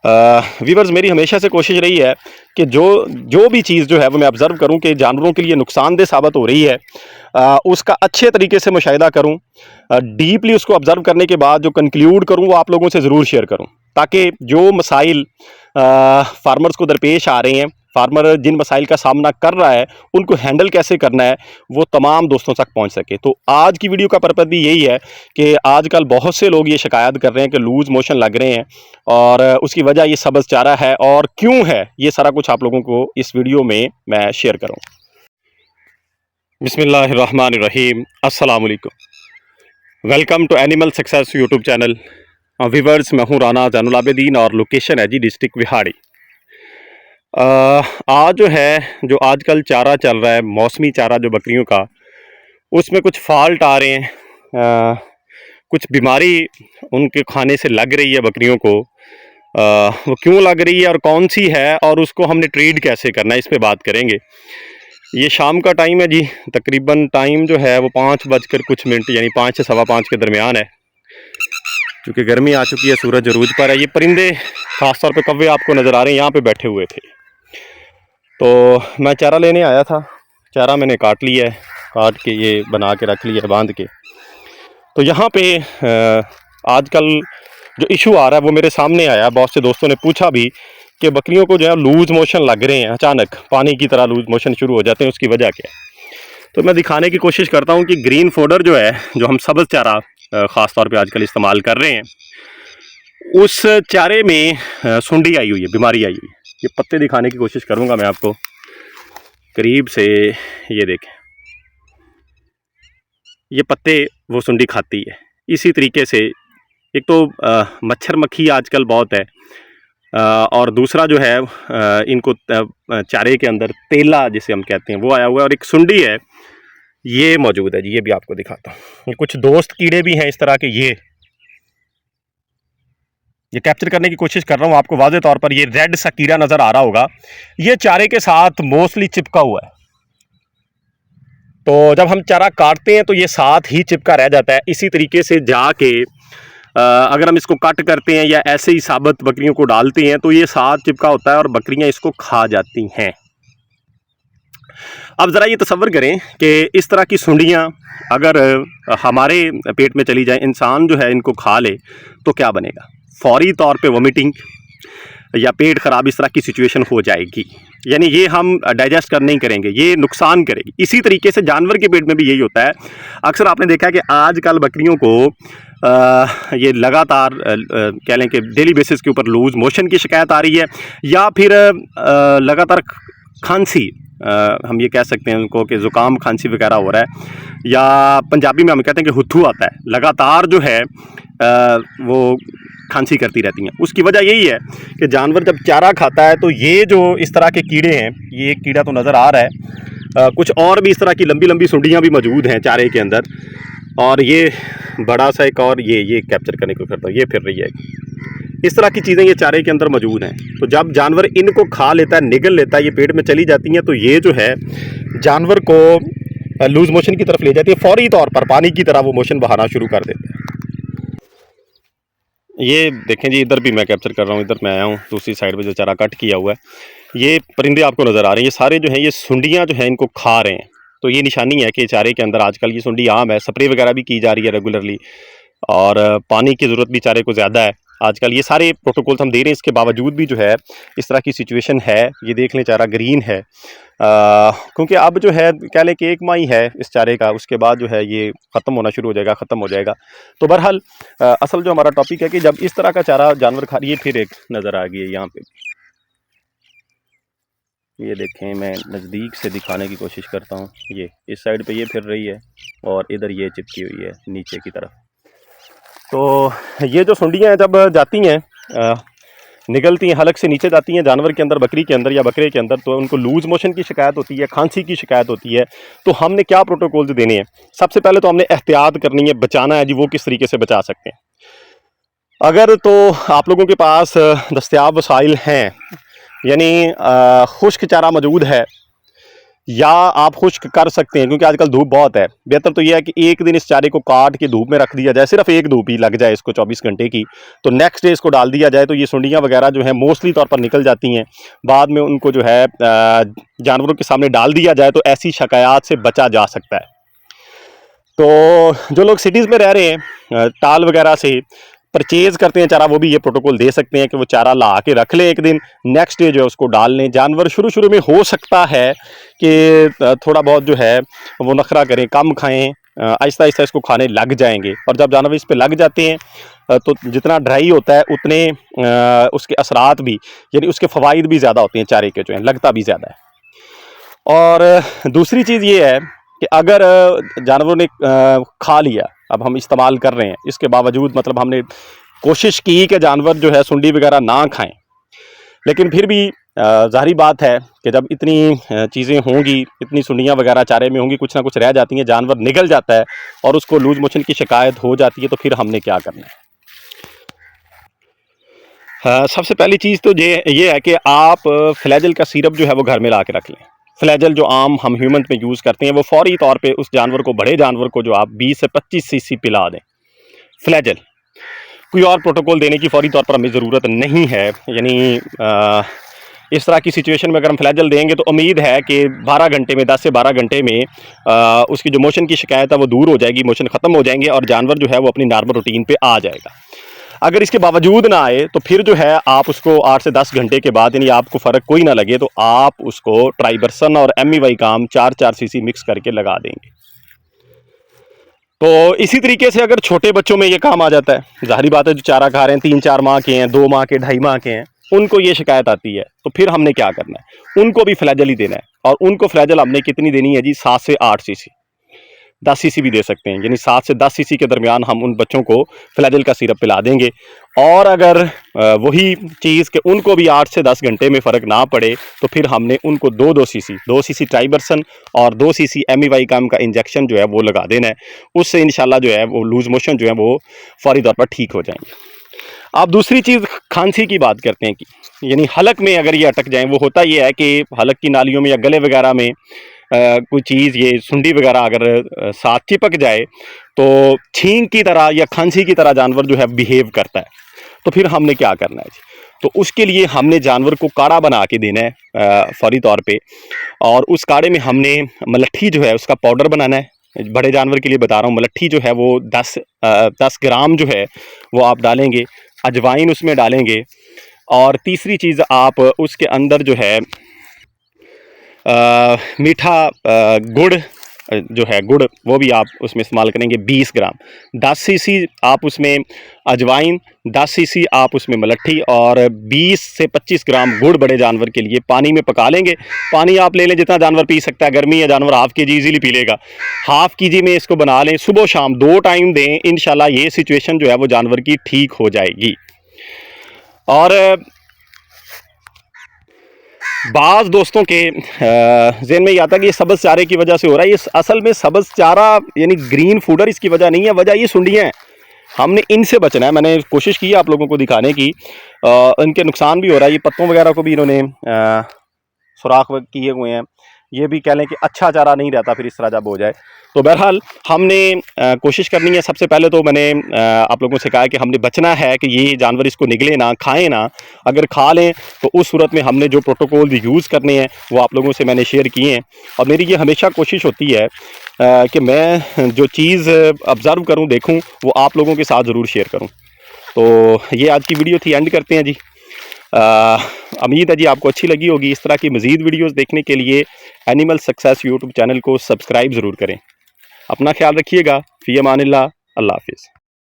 Viewers, मेरी हमेशा से कोशिश रही है कि जो जो भी चीज़ जो है वो मैं ऑब्ज़र्व करूं कि जानवरों के लिए नुकसानदेह साबित हो रही है, उसका अच्छे तरीके से मुशाहिदा करूं, डीपली उसको ऑब्ज़र्व करने के बाद जो कंक्लूड करूं वो आप लोगों से ज़रूर शेयर करूं, ताकि जो मसाइल फार्मर्स को दरपेश आ रहे हैं, फार्मर जिन मसाइल का सामना कर रहा है उनको हैंडल कैसे करना है, वो तमाम दोस्तों तक पहुंच सके। तो आज की वीडियो का पर्पज़ भी यही है कि आजकल बहुत से लोग ये शिकायत कर रहे हैं कि लूज़ मोशन लग रहे हैं और उसकी वजह ये सब्ज़ चारा है और क्यों है, ये सारा कुछ आप लोगों को इस वीडियो में मैं शेयर करूँ। बिस्मिल्लाहिर्रहमानिर्रहीम, अस्सलाम वालेकुम। Welcome to animal success YouTube channel. Viewers, मैं हूँ राना ज़ैनुल आबिदीन और लोकेशन है जी डिस्ट्रिक्ट विहाड़ी। आज जो है, जो आजकल चारा चल रहा है, मौसमी चारा जो बकरियों का, उसमें कुछ फॉल्ट आ रहे हैं, कुछ बीमारी उनके खाने से लग रही है बकरियों को। वो क्यों लग रही है और कौन सी है और उसको हमने ट्रीट कैसे करना है, इस पे बात करेंगे। ये शाम का टाइम है जी, तकरीबन टाइम जो है वो 5 बजकर कुछ मिनट यानी 5 से सवा 5 के दरमियान है। क्योंकि गर्मी आ चुकी है, सूरज अरूज पर है। ये परिंदे खासतौर पे कौवे आपको नज़र आ रहे हैं, यहाँ पे बैठे हुए थे। तो मैं चारा लेने आया था, चारा मैंने काट लिया है, काट के ये बना के रख लिया है बांध के। तो यहाँ पे आजकल जो इशू आ रहा है वो मेरे सामने आया। बहुत से दोस्तों ने पूछा भी कि बकरियों को जो है लूज़ मोशन लग रहे हैं, अचानक पानी की तरह लूज़ मोशन शुरू हो जाते हैं, उसकी वजह क्या है। तो मैं दिखाने की कोशिश करता हूँ कि ग्रीन फोडर जो है, जो हम सब्ज़ चारा ख़ास तौर पे आजकल इस्तेमाल कर रहे हैं, उस चारे में सुंडी आई हुई है, बीमारी आई हुई है। ये पत्ते दिखाने की कोशिश करूँगा मैं आपको करीब से। ये देखें, ये पत्ते वो सुंडी खाती है। इसी तरीके से एक तो मच्छर मक्खी आजकल बहुत है, और दूसरा जो है इनको चारे के अंदर तेला जिसे हम कहते हैं वो आया हुआ है, और एक सुंडी है ये मौजूद है जी। ये भी आपको दिखाता हूँ। कुछ दोस्त कीड़े भी हैं इस तरह के, ये कैप्चर करने की कोशिश कर रहा हूँ आपको वाज़े तौर पर। ये रेड सा कीड़ा नज़र आ रहा होगा, ये चारे के साथ मोस्टली चिपका हुआ है। तो जब हम चारा काटते हैं तो ये साथ ही चिपका रह जाता है। इसी तरीके से जाके अगर हम इसको कट करते हैं या ऐसे ही साबुत बकरियों को डालते हैं तो ये साथ चिपका होता है और बकरियां इसको खा जाती हैं। अब ज़रा ये तसव्वुर करें कि इस तरह की सुंडियां अगर हमारे पेट में चली जाए, इंसान जो है इनको खा ले, तो क्या बनेगा। फौरी तौर पे वोमिटिंग या पेट ख़राब, इस तरह की सिचुएशन हो जाएगी। यानी ये हम डाइजेस्ट कर नहीं करेंगे, ये नुकसान करेगी। इसी तरीके से जानवर के पेट में भी यही होता है। अक्सर आपने देखा है कि आजकल बकरियों को ये लगातार कह लें कि डेली बेसिस के ऊपर लूज़ मोशन की शिकायत आ रही है, या फिर लगातार खांसी, हम ये कह सकते हैं उनको कि ज़ुकाम खांसी वगैरह हो रहा है, या पंजाबी में हम कहते हैं कि हुथू आता है। लगातार जो है वो खांसी करती रहती हैं। उसकी वजह यही है कि जानवर जब चारा खाता है तो ये जो इस तरह के कीड़े हैं, ये एक कीड़ा तो नज़र आ रहा है, कुछ और भी इस तरह की लंबी लंबी सुंडियाँ भी मौजूद हैं चारे के अंदर, और ये बड़ा सा एक और ये कैप्चर करने को करता हूँ, ये फिर रही है। इस तरह की चीज़ें ये चारे के अंदर मौजूद हैं। तो जब जानवर इनको खा लेता है, निगल लेता है, ये पेट में चली जाती हैं, तो ये जो है जानवर को लूज़ मोशन की तरफ ले जाती है। फौरी तौर पर पानी की तरह वो मोशन बहाना शुरू कर देते हैं। ये देखें जी, इधर भी मैं कैप्चर कर रहा हूँ, इधर मैं आया हूँ, दूसरी साइड पे जो चारा कट किया हुआ है, ये परिंदे आपको नज़र आ रहे हैं। ये सारे जो हैं ये सुंडियाँ जो हैं इनको खा रहे हैं। तो ये निशानी है कि चारे के अंदर आजकल ये सुंडी आम है। स्प्रे वगैरह भी की जा रही है रेगुलरली, और पानी की ज़रूरत भी चारे को ज़्यादा है आजकल। ये सारे प्रोटोकॉल्स हम दे रहे हैं, इसके बावजूद भी जो है इस तरह की सिचुएशन है। ये देख लें, चारा ग्रीन है, क्योंकि अब जो है कह लें कि 1 माह ही है इस चारे का, उसके बाद जो है ये ख़त्म होना शुरू हो जाएगा, ख़त्म हो जाएगा। तो बहरहाल असल जो हमारा टॉपिक है कि जब इस तरह का चारा जानवर खा रही है, फिर एक नज़र आ गई है यहाँ पे। ये देखें, मैं नज़दीक से दिखाने की कोशिश करता हूँ। ये इस साइड पे ये फिर रही है और इधर ये चिपकी हुई है नीचे की तरफ। तो ये जो सुंडियाँ हैं जब जाती हैं, निकलती हैं, हलक से नीचे जाती हैं जानवर के अंदर, बकरी के अंदर या बकरे के अंदर, तो उनको लूज़ मोशन की शिकायत होती है, खांसी की शिकायत होती है। तो हमने क्या प्रोटोकॉल्स देने हैं? सबसे पहले तो हमने एहतियात करनी है, बचाना है जी। वो किस तरीके से बचा सकते हैं? अगर तो आप लोगों के पास दस्तयाब वसाइल हैं, यानी खुश्क चारा मौजूद है, या आप खुश्क कर सकते हैं, क्योंकि आजकल धूप बहुत है। बेहतर तो यह है कि एक दिन इस चारे को काट के धूप में रख दिया जाए, सिर्फ एक धूप ही लग जाए इसको 24 घंटे की, तो नेक्स्ट डे इसको डाल दिया जाए तो ये सुंडियाँ वगैरह जो है मोस्टली तौर पर निकल जाती हैं। बाद में उनको जो है जानवरों के सामने डाल दिया जाए तो ऐसी शिकायत से बचा जा सकता है। तो जो लोग सिटीज़ में रह रहे हैं, टाल वगैरह से परचेज़ करते हैं चारा, वो भी ये प्रोटोकॉल दे सकते हैं कि वो चारा ला के रख लें एक दिन, नेक्स्ट डे जो है उसको डाल लें। जानवर शुरू में हो सकता है कि थोड़ा बहुत जो है वो नखरा करें, कम खाएं, आहिस्ता आहिस्ता इसको खाने लग जाएंगे। और जब जानवर इस पे लग जाते हैं तो जितना ड्राई होता है उतने उसके असरात भी, यानी उसके फ़वाइद भी ज़्यादा होते हैं चारे के, जो है लगता भी ज़्यादा है। और दूसरी चीज़ ये है कि अगर जानवरों ने खा लिया, अब हम इस्तेमाल कर रहे हैं, इसके बावजूद मतलब हमने कोशिश की कि जानवर जो है सुंडी वगैरह ना खाएं, लेकिन फिर भी ज़ाहिर बात है कि जब इतनी चीज़ें होंगी, इतनी सुंडियाँ वगैरह चारे में होंगी, कुछ ना कुछ रह जाती हैं, जानवर निगल जाता है और उसको लूज मोशन की शिकायत हो जाती है, तो फिर हमने क्या करना है। सबसे पहली चीज़ तो ये है कि आप फ्लैजल का सिरप जो है वो घर में ला के रख लें। फ्लैजल जो आम हम ह्यूमन में यूज़ करते हैं, वो फौरी तौर पे उस जानवर को, बड़े जानवर को जो आप 20 से 25 सीसी पिला दें फ्लैजल। कोई और प्रोटोकॉल देने की फौरी तौर पर हमें ज़रूरत नहीं है। यानी इस तरह की सिचुएशन में अगर हम फ्लैजल देंगे तो उम्मीद है कि 12 घंटे में, 10 से 12 घंटे में उसकी जो मोशन की शिकायत है वो दूर हो जाएगी, मोशन ख़त्म हो जाएंगे और जानवर जो है वो अपनी नॉर्मल रूटीन पे आ जाएगा। अगर इसके बावजूद ना आए तो फिर जो है आप उसको 8 से 10 घंटे के बाद, यानी आपको फ़र्क कोई ना लगे, तो आप उसको ट्राइबरसन और MEY काम 4-4 सीसी मिक्स करके लगा देंगे। तो इसी तरीके से अगर छोटे बच्चों में ये काम आ जाता है, ज़ाहिर बात है जो चारा खा रहे हैं 3-4 माह के हैं, 2 माह के, 2.5 माह के हैं, उनको ये शिकायत आती है, तो फिर हमने क्या करना है, उनको भी फ्लैजल ही देना है। और उनको फ्लैजल हमने कितनी देनी है जी, 7 से 8 सीसी, 10 सीसी भी दे सकते हैं, यानी 7 से 10 सीसी के दरमियान हम उन बच्चों को फ्लैजल का सिरप पिला देंगे। और अगर वही चीज़ कि उनको भी 8 से 10 घंटे में फ़र्क ना पड़े, तो फिर हमने उनको 2 सीसी ट्राइबरसन और 2 सीसी MEY काम का इंजेक्शन जो है वो लगा देना है। उससे इंशाल्लाह जो है वो लूज़ मोशन जो है वो फौरी तौर पर ठीक हो जाएंगे। आप दूसरी चीज़ खांसी की बात करते हैं कि यानी हलक में अगर ये अटक जाएँ, वो होता ये है कि हलक की नालियों में या गले वगैरह में कोई चीज़, ये सुंडी वगैरह अगर साथ चिपक जाए तो छींक की तरह या खांसी की तरह जानवर जो है बिहेव करता है। तो फिर हमने क्या करना है जी, तो उसके लिए हमने जानवर को काढ़ा बना के देना है फौरी तौर पे। और उस काढ़े में हमने मलट्ठी जो है उसका पाउडर बनाना है। बड़े जानवर के लिए बता रहा हूँ, मलट्ठी जो है वो 10 ग्राम जो है वो आप डालेंगे, अजवाइन उसमें डालेंगे। और तीसरी चीज़, आप उसके अंदर जो है मीठा गुड़ जो है, गुड़ वो भी आप उसमें इस्तेमाल करेंगे 20 ग्राम। 10 सीसी आप उसमें अजवाइन, 10 सीसी आप उसमें मलट्ठी और 20 से 25 ग्राम गुड़ बड़े जानवर के लिए पानी में पका लेंगे। पानी आप ले लें जितना जानवर पी सकता है, गर्मी है जानवर हाफ़ KG ईजीली पी लेगा, हाफ़ KG में इसको बना लें, सुबह शाम 2 टाइम दें, इंशाल्लाह ये सिचुएशन जो है वो जानवर की ठीक हो जाएगी। और बाज़ दोस्तों के ज़हन में ये आता है कि ये सब्ज़ चारे की वजह से हो रहा है। ये असल में सब्ज़ चारा यानी ग्रीन फूडर इसकी वजह नहीं है, वजह ये सुंडियाँ हैं। हमने इनसे बचना है। मैंने कोशिश की आप लोगों को दिखाने की, इनके नुकसान भी हो रहा है। ये पत्तों वगैरह को भी इन्होंने सुराख किए हुए हैं। ये भी कह लें कि अच्छा चारा नहीं रहता फिर इस तरह जब हो जाए। तो बहरहाल हमने कोशिश करनी है। सबसे पहले तो मैंने आप लोगों से कहा कि हमने बचना है कि ये जानवर इसको निगले ना, खाएं ना। अगर खा लें तो उस सूरत में हमने जो प्रोटोकॉल यूज़ करने हैं वो आप लोगों से मैंने शेयर किए हैं। और मेरी ये हमेशा कोशिश होती है कि मैं जो चीज़ ऑब्ज़र्व करूं, देखूं, वो आप लोगों के साथ ज़रूर शेयर करूं। तो ये आज की वीडियो थी, एंड करते हैं जी। उम्मीद है जी आपको अच्छी लगी होगी। इस तरह की मज़ीद वीडियोस देखने के लिए एनिमल सक्सेस यूट्यूब चैनल को सब्सक्राइब ज़रूर करें। अपना ख्याल रखिएगा। फ़ी अमानिल्लाह। अल्लाह हाफ़िज़।